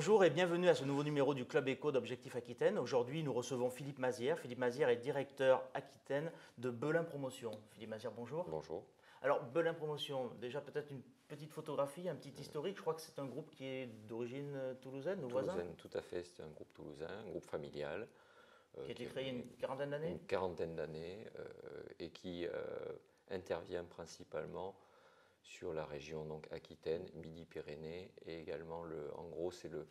Bonjour et bienvenue à ce nouveau numéro du Club Éco d'Objectif Aquitaine. Aujourd'hui, nous recevons Philippe Mazière. Philippe Mazière est directeur Aquitaine de Belin Promotion. Philippe Mazière, bonjour. Bonjour. Alors, Belin Promotion, déjà peut-être une petite photographie, un petit historique. Je crois que c'est un groupe qui est d'origine toulousaine, nos voisins. Toulousaine, tout à fait. C'est un groupe toulousain, un groupe familial. Qui a été créé il y a une quarantaine d'années. Une quarantaine d'années et qui intervient principalement sur la région donc Aquitaine, Midi-Pyrénées et également en gros c'est le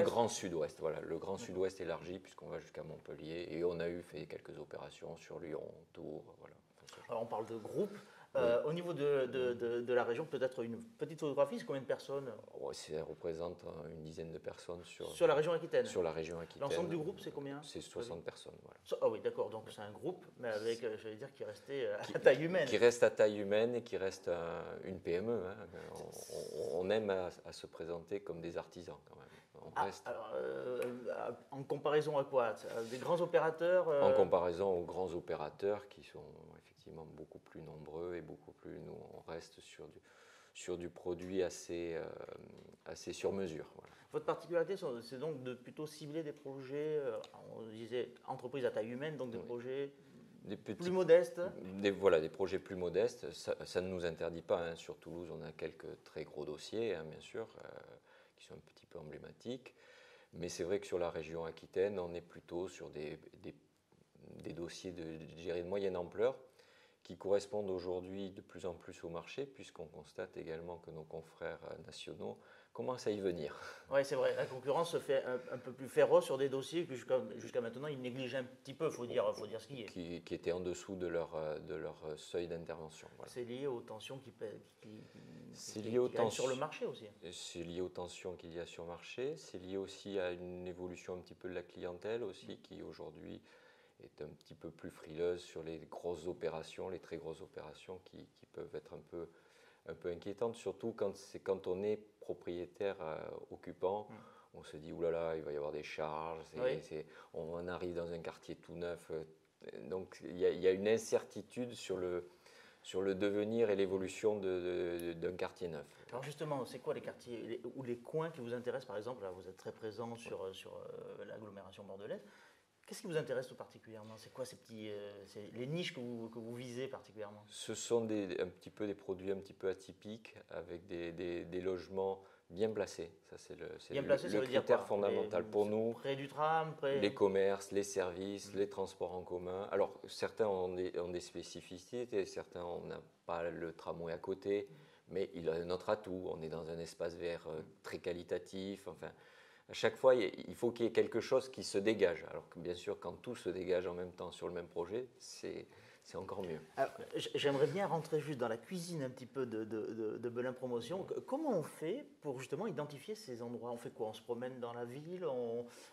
grand sud-ouest. Voilà, le grand sud-ouest élargi puisqu'on va jusqu'à Montpellier et on a fait quelques opérations sur Lyon, Tours, voilà. Alors on parle de groupe. Au niveau de la région, peut-être une petite photographie, c'est combien de personnes? Ça représente une dizaine de personnes sur la région Aquitaine. Sur la région Aquitaine. L'ensemble du groupe, c'est combien? C'est 60 personnes. Voilà. Ah oui, d'accord, donc c'est un groupe, mais avec, j'allais dire, qui est resté à taille humaine. Qui reste à taille humaine et qui reste une PME. Hein. On aime à se présenter comme des artisans quand même. Alors, en comparaison à quoi? Des grands opérateurs En comparaison aux grands opérateurs qui sont effectivement beaucoup plus nombreux et beaucoup plus. Nous, on reste sur du produit assez sur mesure. Voilà. Votre particularité, c'est donc de plutôt cibler des projets, on disait entreprises à taille humaine, donc des projets plus modestes. Voilà, des projets plus modestes. Ça ne nous interdit pas. Hein. Sur Toulouse, on a quelques très gros dossiers, hein, bien sûr, qui sont un petit peu emblématiques. Mais c'est vrai que sur la région Aquitaine, on est plutôt sur des dossiers de moyenne ampleur qui correspondent aujourd'hui de plus en plus au marché, puisqu'on constate également que nos confrères nationaux commencent à y venir. Oui, c'est vrai, la concurrence se fait un peu plus féroce sur des dossiers que jusqu'à maintenant, ils négligeaient un petit peu, il faut dire ce qui est. Qui étaient en dessous de leur seuil d'intervention. Voilà. C'est lié aux tensions qui sur le marché aussi. C'est lié aux tensions qu'il y a sur le marché, c'est lié aussi à une évolution un petit peu de la clientèle aussi, qui aujourd'hui est un petit peu plus frileuse sur les grosses opérations, les très grosses opérations qui peuvent être un peu inquiétantes, surtout quand on est propriétaire occupant. On se dit, oulala, il va y avoir des charges, on arrive dans un quartier tout neuf. Donc il y a une incertitude sur le devenir et l'évolution d'un quartier neuf. Alors justement, c'est quoi les quartiers ou les coins qui vous intéressent? Par exemple, là, vous êtes très présent sur l'agglomération bordelaise. Qu'est-ce qui vous intéresse tout particulièrement? C'est quoi les niches que vous visez particulièrement? Ce sont un petit peu des produits un petit peu atypiques avec des logements bien placés. Ça, c'est le critère fondamental pour nous. Près du tram, les commerces, les services, les transports en commun. Alors, certains ont des spécificités, certains on n'a pas le tramway à côté, mais il a un autre atout. On est dans un espace vert très qualitatif. Enfin, à chaque fois, il faut qu'il y ait quelque chose qui se dégage. Alors que bien sûr, quand tout se dégage en même temps sur le même projet, c'est encore mieux. J'aimerais bien rentrer juste dans la cuisine un petit peu de Belin Promotion. Comment on fait pour justement identifier ces endroits? On fait quoi? On se promène dans la ville,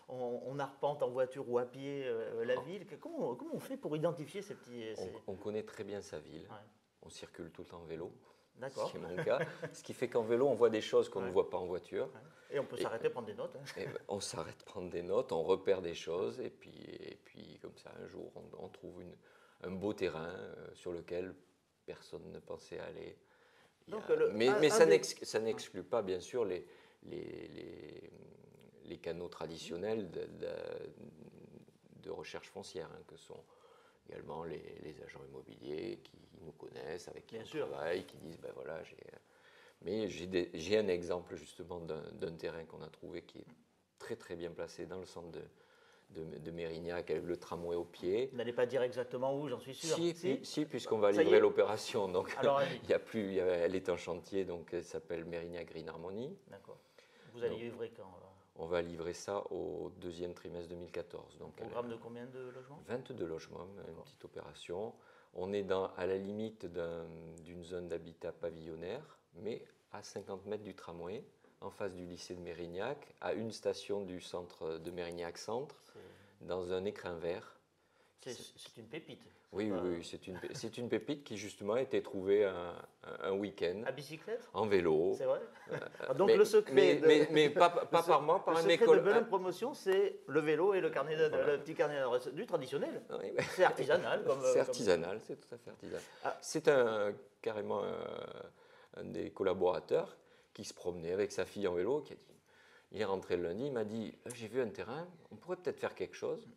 on arpente en voiture ou à pied la ville. Comment on fait pour identifier ces petits... On connaît très bien sa ville. Ouais. On circule tout le temps en vélo. D'accord. Ce qui est mon cas. Ce qui fait qu'en vélo, on voit des choses qu'on ne voit pas en voiture. Et on peut s'arrêter prendre des notes. Hein. On s'arrête prendre des notes, on repère des choses et puis comme ça, un jour, on trouve un beau terrain sur lequel personne ne pensait aller. Mais ça n'exclut pas, bien sûr, les canaux traditionnels de recherche foncière, hein, que sont également les agents immobiliers qui nous connaissent, avec qui on travaille, qui disent ben voilà, j'ai un exemple justement d'un terrain qu'on a trouvé qui est très très bien placé dans le centre de Mérignac avec le tramway au pied. Vous n'allez pas dire exactement où, j'en suis sûr. Si, puisqu'on va livrer l'opération. Donc alors, elle est en chantier, donc elle s'appelle Mérignac Green Harmony. D'accord. Vous allez livrer quand alors? On va livrer ça au deuxième trimestre 2014. Donc, programme de combien de logements? 22 logements, une petite opération. On est à la limite d'une zone d'habitat pavillonnaire, mais à 50 mètres du tramway, en face du lycée de Mérignac, à une station du centre de Mérignac Centre, dans un écrin vert. C'est une pépite. Oui, c'est une pépite qui justement a été trouvée un week-end. À bicyclette? En vélo. C'est vrai. Donc le secret mais pas par moi, par un école. Le secret de Belin Promotion, c'est le vélo et le petit carnet d'adresse du traditionnel. Oui, c'est artisanal. C'est artisanal, c'est tout à fait artisanal. C'est carrément un des collaborateurs qui se promenait avec sa fille en vélo, qui a dit Il est rentré le lundi, il m'a dit, j'ai vu un terrain, on pourrait peut-être faire quelque chose.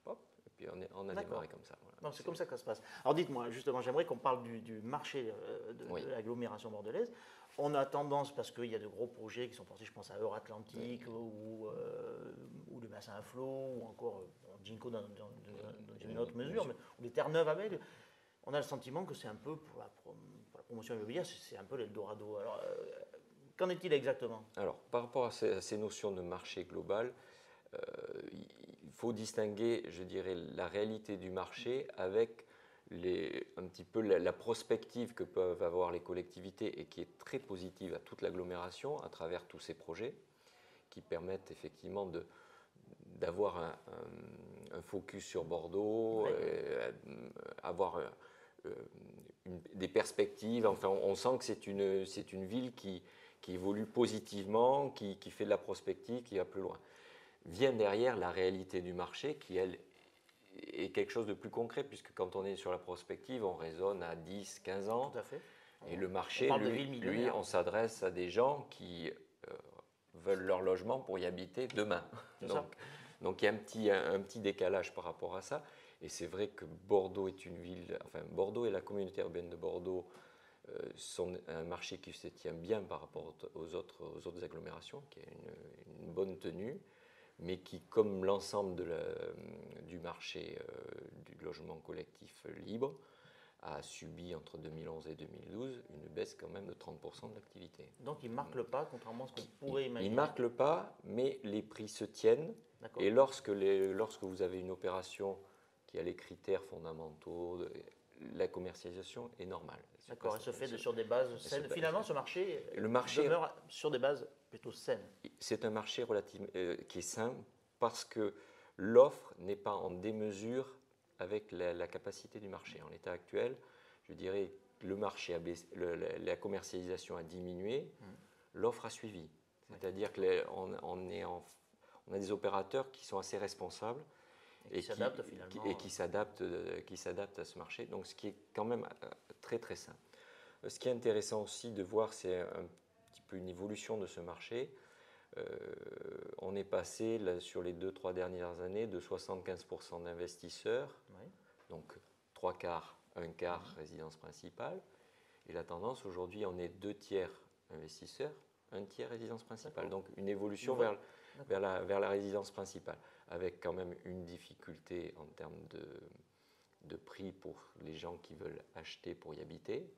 Hop, et puis on a démarré comme ça. Voilà. Non, c'est comme ça que ça se passe. Alors dites-moi, justement, j'aimerais qu'on parle du marché de l'agglomération bordelaise. On a tendance, parce qu'il y a de gros projets qui sont portés, je pense à Euratlantique ou le bassin à flot, ou encore Ginko dans une autre mesure, mais, ou les Terre-Neuve à Bègle, on a le sentiment que c'est un peu, pour la promotion immobilière, c'est un peu l'Eldorado. Alors, qu'en est-il exactement? Alors, par rapport à ces notions de marché global, il faut distinguer, je dirais, la réalité du marché avec un petit peu la prospective que peuvent avoir les collectivités et qui est très positive à toute l'agglomération à travers tous ces projets qui permettent effectivement d'avoir un focus sur Bordeaux, avoir des perspectives. Enfin, on sent que c'est une ville qui évolue positivement, qui fait de la prospective, qui va plus loin. Vient derrière la réalité du marché qui, elle, est quelque chose de plus concret, puisque quand on est sur la prospective, on raisonne à 10, 15 ans. Tout à fait. Et le marché, lui, on s'adresse à des gens qui veulent leur logement pour y habiter demain. Donc il y a un petit décalage par rapport à ça. Et c'est vrai que Bordeaux est une ville, enfin Bordeaux et la communauté urbaine de Bordeaux sont un marché qui se tient bien par rapport aux autres agglomérations, qui a une bonne tenue, mais qui, comme l'ensemble du marché du logement collectif libre, a subi entre 2011 et 2012 une baisse quand même de 30% de l'activité. Donc il ne marque le pas, contrairement à ce qu'on pourrait imaginer. Il ne marque le pas, mais les prix se tiennent. Et lorsque vous avez une opération qui a les critères fondamentaux, la commercialisation est normale. D'accord, elle se fait sur des bases saines. Finalement, ce marché demeure sur des bases plutôt saines. C'est un marché qui est sain parce que l'offre n'est pas en démesure avec la capacité du marché. En l'état actuel, je dirais que le marché la commercialisation a diminué, l'offre a suivi. C'est-à-dire qu'on a des opérateurs qui sont assez responsables et qui s'adaptent à ce marché. Donc, ce qui est quand même très très sain. Ce qui est intéressant aussi de voir, c'est un petit peu une évolution de ce marché. On est passé sur les 2-3 dernières années de 75% d'investisseurs, donc 3 quarts, 1 quart résidence principale. Et la tendance aujourd'hui, on est 2 tiers investisseurs, 1 tiers résidence principale. Donc une évolution vers la résidence principale, avec quand même une difficulté en termes de prix pour les gens qui veulent acheter pour y habiter,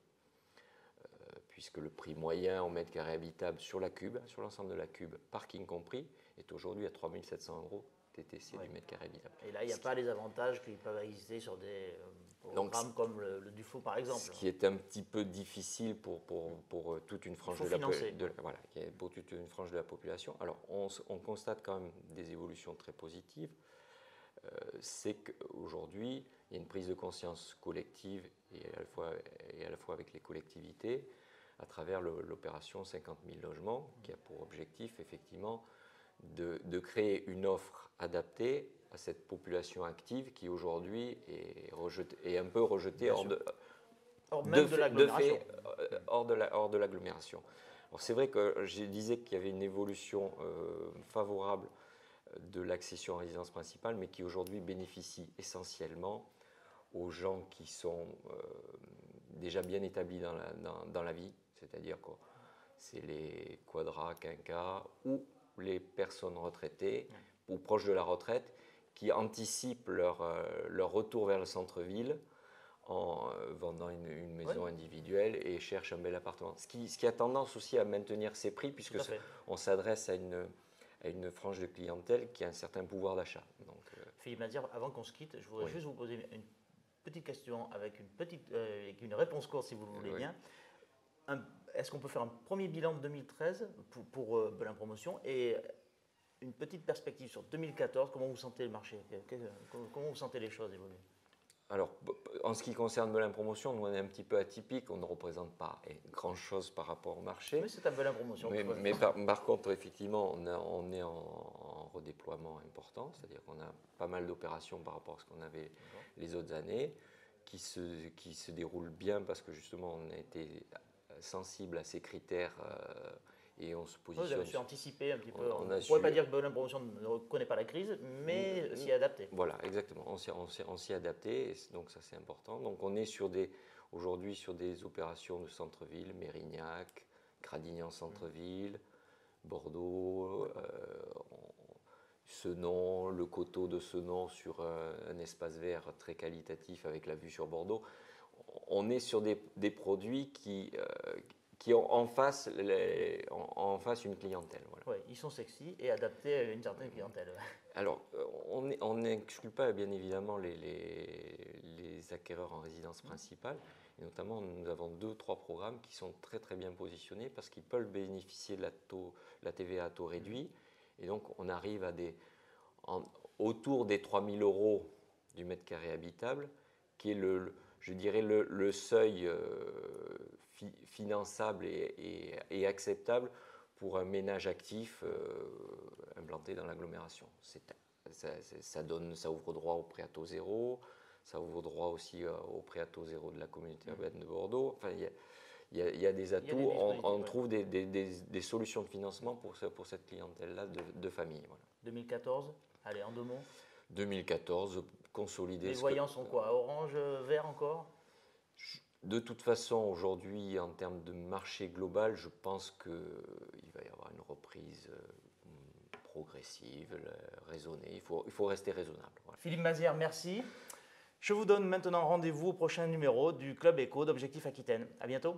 puisque le prix moyen en mètre carré habitable sur la Cube, sur l'ensemble de la Cube, parking compris, est aujourd'hui à 3 700 € TTC du mètre carré habitable. Et là, il n'y a pas les avantages qui peuvent exister sur des programmes comme le Dufau, par exemple. Ce qui est un petit peu difficile pour toute une frange pour toute une frange de la population. Alors, on constate quand même des évolutions très positives. C'est qu'aujourd'hui, il y a une prise de conscience collective et à la fois avec les collectivités à travers l'opération 50 000 logements qui a pour objectif effectivement de créer une offre adaptée à cette population active qui aujourd'hui est un peu rejetée hors de l'agglomération. Alors c'est vrai que je disais qu'il y avait une évolution favorable de l'accession en résidence principale, mais qui aujourd'hui bénéficie essentiellement aux gens qui sont déjà bien établis dans la vie, c'est-à-dire que c'est les quadras, quinquas ou les personnes retraitées ou proches de la retraite qui anticipent leur retour vers le centre-ville en vendant une maison individuelle et cherchent un bel appartement. Ce qui a tendance aussi à maintenir ses prix puisque on s'adresse à une frange de clientèle qui a un certain pouvoir d'achat. Philippe Mazir, avant qu'on se quitte, je voudrais juste vous poser une petite question avec une réponse courte si vous le voulez bien. Est-ce qu'on peut faire un premier bilan de 2013 pour Belin Promotion et une petite perspective sur 2014? Comment vous sentez le marché? Comment vous sentez les choses évoluer? Alors, en ce qui concerne Belin Promotion, nous on est un petit peu atypique, on ne représente pas grand-chose par rapport au marché. Mais c'est à Belin Promotion. Mais par contre, effectivement, on est en redéploiement important, c'est-à-dire qu'on a pas mal d'opérations par rapport à ce qu'on avait les autres années, qui se déroulent bien parce que justement on a été sensible à ces critères et on se Vous positionne. avez su anticiper un petit peu. On On a ne pourrait su- pas dire que Belin Promotion ne connaît pas la crise, mais s'y est adapté. Voilà, exactement. On s'y est adapté, donc ça c'est important. Donc on est aujourd'hui sur des opérations de centre-ville, Mérignac, Gradignan centre-ville, Bordeaux, Senon, le coteau de Senon sur un espace vert très qualitatif avec la vue sur Bordeaux. On est sur des produits qui ont en face une clientèle. Voilà. Oui, ils sont sexy et adaptés à une certaine clientèle. Alors, on n'exclut pas bien évidemment les acquéreurs en résidence principale. Et notamment, nous avons 2-3 programmes qui sont très très bien positionnés parce qu'ils peuvent bénéficier de la TVA à taux réduit. Et donc, on arrive à autour des 3 000 euros du mètre carré habitable, qui est je dirais le seuil finançable et acceptable pour un ménage actif implanté dans l'agglomération. Ça ouvre droit au prêt à taux zéro, ça ouvre droit aussi au prêt à taux zéro de la communauté urbaine de Bordeaux. Enfin, il y a des atouts, on trouve des solutions de financement pour cette clientèle-là de famille. Voilà. 2014, allez, en 2 mots. 2014, consolider. Les voyants sont quoi? Orange, vert encore? De toute façon, aujourd'hui, en termes de marché global, je pense qu'il va y avoir une reprise progressive, raisonnée. Il faut rester raisonnable. Voilà. Philippe Mazière, merci. Je vous donne maintenant rendez-vous au prochain numéro du Club Éco d'Objectif Aquitaine. À bientôt.